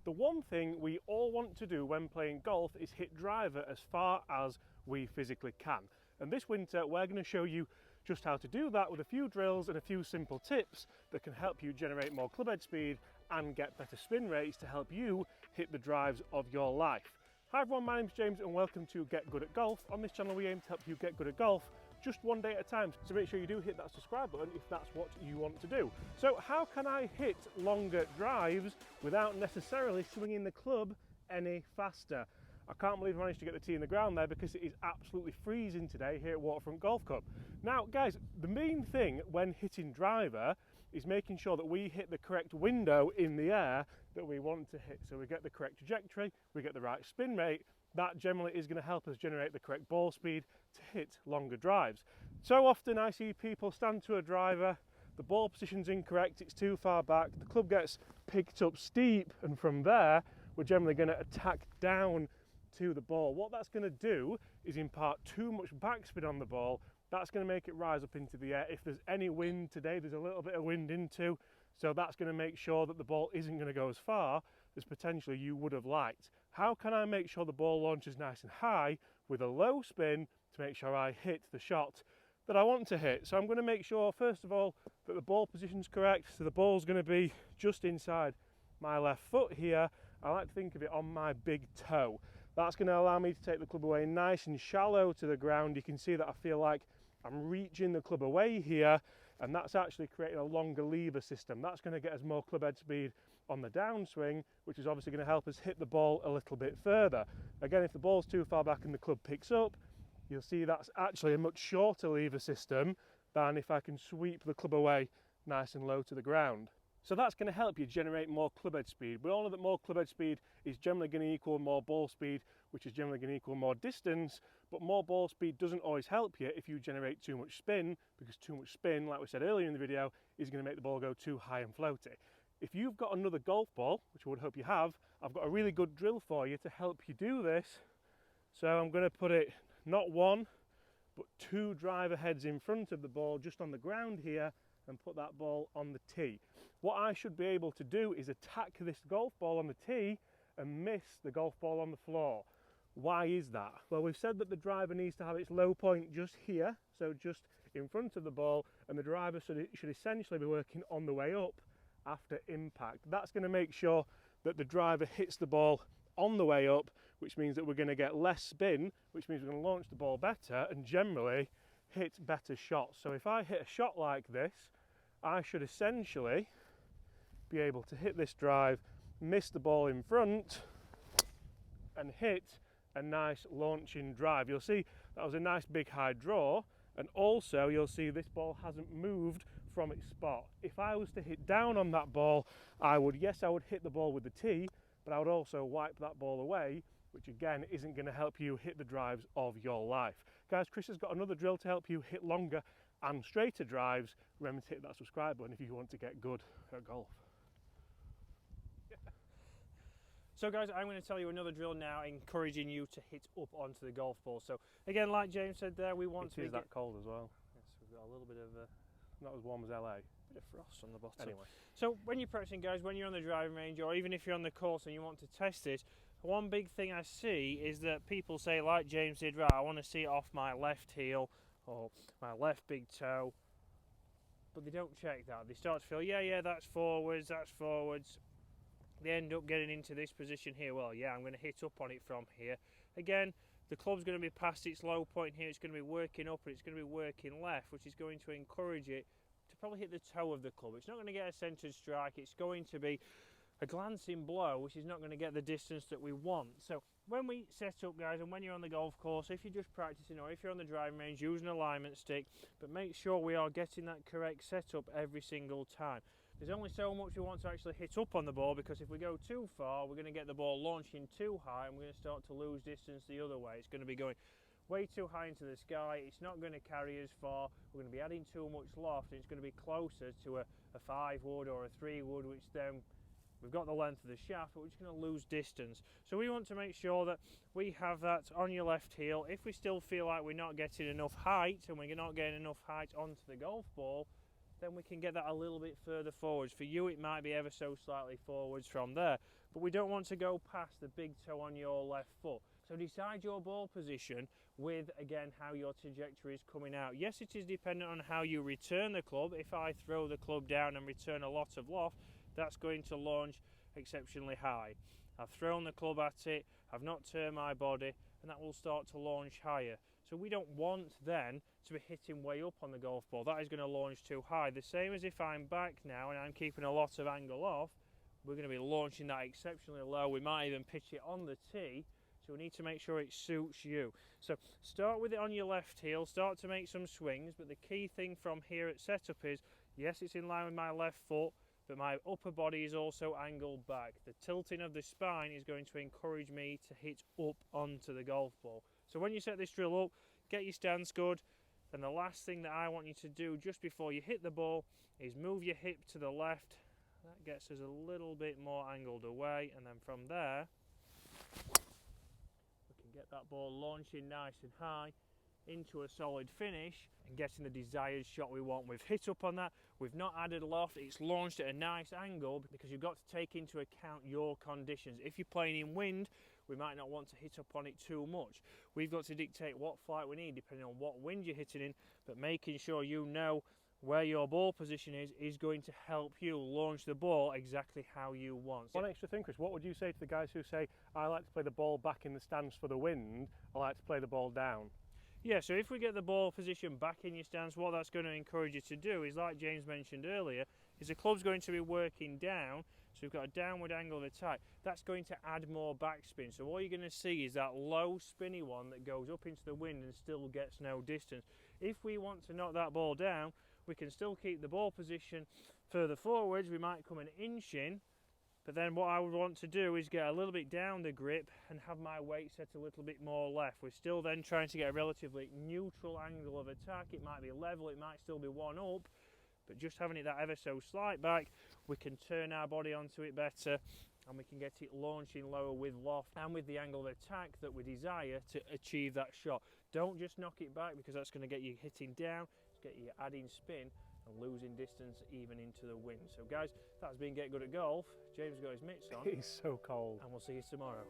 The one thing we all want to do when playing golf is hit driver as far as we physically can. And this winter we're going to show you just how to do that with a few drills and a few simple tips that can help you generate more club head speed and get better spin rates to help you hit the drives of your life. Hi everyone, my name's James and welcome to Get Good at Golf. On this channel we aim to help you get good at golf just one day at a time, so make sure you do hit that subscribe button if that's what you want to do. So how can I hit longer drives without necessarily swinging the club any faster? I can't believe I managed to get the tee in the ground there because it is absolutely freezing today here at Waterfront Golf Club. Now guys, the main thing when hitting driver is making sure that we hit the correct window in the air that we want to hit. So we get the correct trajectory, we get the right spin rate. That generally is going to help us generate the correct ball speed to hit longer drives. So often I see people stand to a driver, the ball position's incorrect, it's too far back, the club gets picked up steep, and from there we're generally going to attack down to the ball. What that's going to do is impart too much backspin on the ball. That's going to make it rise up into the air. If there's any wind today, there's a little bit of wind into, so that's going to make sure that the ball isn't going to go as far as potentially you would have liked. How can I make sure the ball launches nice and high with a low spin to make sure I hit the shot that I want to hit? So I'm going to make sure first of all that the ball position's correct. So the ball's going to be just inside my left foot here. I like to think of it on my big toe. That's going to allow me to take the club away nice and shallow to the ground. You can see that I feel like I'm reaching the club away here, and that's actually creating a longer lever system. That's going to get us more club head speed on the downswing, which is obviously going to help us hit the ball a little bit further. Again, if the ball's too far back and the club picks up, you'll see that's actually a much shorter lever system than if I can sweep the club away nice and low to the ground. So that's going to help you generate more club head speed. We all know that more club head speed is generally going to equal more ball speed, which is generally going to equal more distance, but more ball speed doesn't always help you if you generate too much spin, because too much spin, like we said earlier in the video, is going to make the ball go too high and floaty. If you've got another golf ball, which I would hope you have, I've got a really good drill for you to help you do this. So I'm going to put it not one, but two driver heads in front of the ball just on the ground here, and put that ball on the tee. What I should be able to do is attack this golf ball on the tee and miss the golf ball on the floor. Why is that? Well, we've said that the driver needs to have its low point just here, so just in front of the ball, and the driver should essentially be working on the way up after impact. That's going to make sure that the driver hits the ball on the way up, which means that we're going to get less spin, which means we're going to launch the ball better and generally hit better shots. So if I hit a shot like this, I should essentially be able to hit this drive, miss the ball in front, and hit a nice launching drive. You'll see that was a nice big high draw, and also you'll see this ball hasn't moved from its spot. If I was to hit down on that ball, I would hit the ball with the tee, but I would also wipe that ball away, which again isn't going to help you hit the drives of your life. Guys, Chris has got another drill to help you hit longer and straighter drives. Remember to hit that subscribe button if you want to get good at golf. So guys, I'm going to tell you another drill now, encouraging you to hit up onto the golf ball. So again, like James said there, we want to It is that cold as well. Yes, we've got a little bit of not as warm as LA. Bit of frost on the bottom. Anyway. So when you're practicing, guys, when you're on the driving range, or even if you're on the course and you want to test it, one big thing I see is that people say, like James did, right, I want to see it off my left heel or my left big toe, but they don't check that. They start to feel, yeah, that's forwards. They end up getting into this position here. Well, yeah, I'm going to hit up on it from here. Again, the club's going to be past its low point here. It's going to be working up and it's going to be working left, which is going to encourage it to probably hit the toe of the club. It's not going to get a centered strike. It's going to be a glancing blow, which is not going to get the distance that we want. So when we set up, guys, and when you're on the golf course, if you're just practicing or if you're on the driving range, use an alignment stick, but make sure we are getting that correct setup every single time. There's only so much we want to actually hit up on the ball, because if we go too far, we're going to get the ball launching too high and we're going to start to lose distance the other way. It's going to be going way too high into the sky. It's not going to carry as far. We're going to be adding too much loft, and it's going to be closer to a 5 wood or a 3 wood, which then we've got the length of the shaft, but we're just going to lose distance. So we want to make sure that we have that on your left heel. If we still feel like we're not getting enough height and we're not getting enough height onto the golf ball, then we can get that a little bit further forwards. For you, it might be ever so slightly forwards from there. but we don't want to go past the big toe on your left foot. So decide your ball position with, again, how your trajectory is coming out. Yes, it is dependent on how you return the club. If I throw the club down and return a lot of loft, that's going to launch exceptionally high. I've thrown the club at it, I've not turned my body, and that will start to launch higher. So we don't want then to be hitting way up on the golf ball. That is going to launch too high. The same as if I'm back now and I'm keeping a lot of angle off, we're going to be launching that exceptionally low. We might even pitch it on the tee. So we need to make sure it suits you. So start with it on your left heel, start to make some swings, but the key thing from here at setup is, yes, it's in line with my left foot, but my upper body is also angled back. The tilting of the spine is going to encourage me to hit up onto the golf ball. So when you set this drill up, get your stance good, and the last thing that I want you to do just before you hit the ball is move your hip to the left. That gets us a little bit more angled away, and then from there, get that ball launching nice and high into a solid finish and getting the desired shot we want. We've hit up on that, we've not added loft, it's launched at a nice angle because you've got to take into account your conditions. If you're playing in wind, we might not want to hit up on it too much. We've got to dictate what flight we need depending on what wind you're hitting in, but making sure you know where your ball position is going to help you launch the ball exactly how you want. One extra thing, Chris, what would you say to the guys who say, I like to play the ball back in the stance for the wind, I like to play the ball down? Yeah, so if we get the ball position back in your stance, what that's going to encourage you to do is, like James mentioned earlier, is the club's going to be working down, so we've got a downward angle of attack. That's going to add more backspin. So all you're going to see is that low spinny one that goes up into the wind and still gets no distance. If we want to knock that ball down, we can still keep the ball position further forwards. We might come an inch in, but then what I would want to do is get a little bit down the grip and have my weight set a little bit more left. We're still then trying to get a relatively neutral angle of attack. It might be level, it might still be one up, but just having it that ever so slight back, we can turn our body onto it better and we can get it launching lower with loft and with the angle of attack that we desire to achieve that shot. Don't just knock it back because that's going to get you hitting down, get you adding spin and losing distance even into the wind. So guys, that's been Get Good at Golf. James got his mitts on. It's so cold. And we'll see you tomorrow.